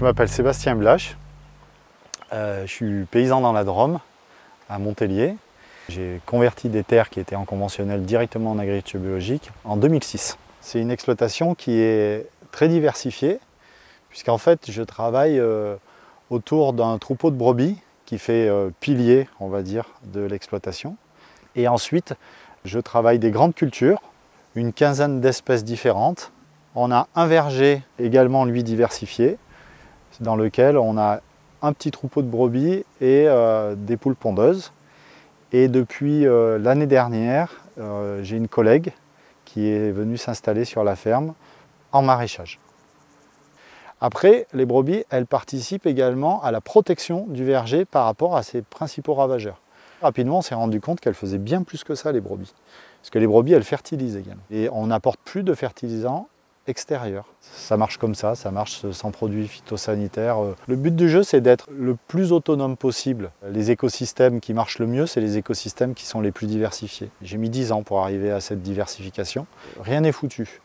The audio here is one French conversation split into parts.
Je m'appelle Sébastien Blache, je suis paysan dans la Drôme, à Monthélier. J'ai converti des terres qui étaient en conventionnel directement en agriculture biologique en 2006. C'est une exploitation qui est très diversifiée, puisqu'en fait je travaille autour d'un troupeau de brebis qui fait pilier, on va dire, de l'exploitation. Et ensuite, je travaille des grandes cultures, une quinzaine d'espèces différentes. On a un verger également, lui, diversifié, dans lequel on a un petit troupeau de brebis et des poules pondeuses. Et depuis l'année dernière, j'ai une collègue qui est venue s'installer sur la ferme en maraîchage. Après, les brebis, elles participent également à la protection du verger par rapport à ses principaux ravageurs. Rapidement, on s'est rendu compte qu'elles faisaient bien plus que ça, les brebis. Parce que les brebis, elles fertilisent également. Et on n'apporte plus de fertilisants extérieurs. Ça marche comme ça marche sans produits phytosanitaires. Le but du jeu, c'est d'être le plus autonome possible. Les écosystèmes qui marchent le mieux, c'est les écosystèmes qui sont les plus diversifiés. J'ai mis 10 ans pour arriver à cette diversification. Rien n'est foutu.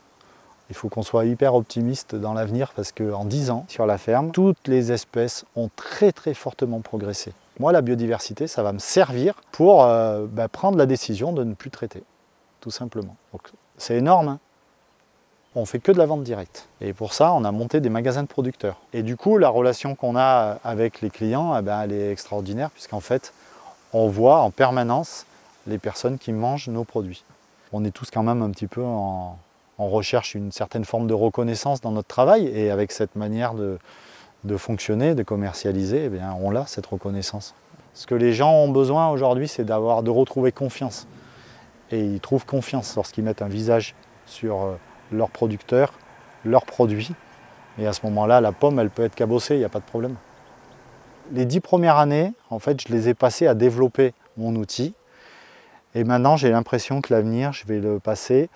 Il faut qu'on soit hyper optimiste dans l'avenir parce qu'en 10 ans, sur la ferme, toutes les espèces ont très fortement progressé. Moi, la biodiversité, ça va me servir pour prendre la décision de ne plus traiter, tout simplement. Donc, c'est énorme, hein. On ne fait que de la vente directe. Et pour ça, on a monté des magasins de producteurs. Et du coup, la relation qu'on a avec les clients, elle est extraordinaire, puisqu'en fait, on voit en permanence les personnes qui mangent nos produits. On est tous quand même un petit peu en recherche une certaine forme de reconnaissance dans notre travail, et avec cette manière de fonctionner, de commercialiser, on a cette reconnaissance. Ce que les gens ont besoin aujourd'hui, c'est de retrouver confiance. Et ils trouvent confiance lorsqu'ils mettent un visage sur leur producteur, leurs produits. Et à ce moment-là, la pomme, elle peut être cabossée, il n'y a pas de problème. Les 10 premières années, en fait, je les ai passées à développer mon outil. Et maintenant, j'ai l'impression que l'avenir, je vais le passer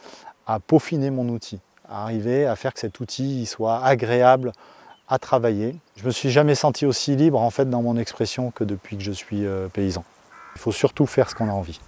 à peaufiner mon outil, à arriver à faire que cet outil soit agréable à travailler. Je ne me suis jamais senti aussi libre en fait dans mon expression que depuis que je suis paysan. Il faut surtout faire ce qu'on a envie.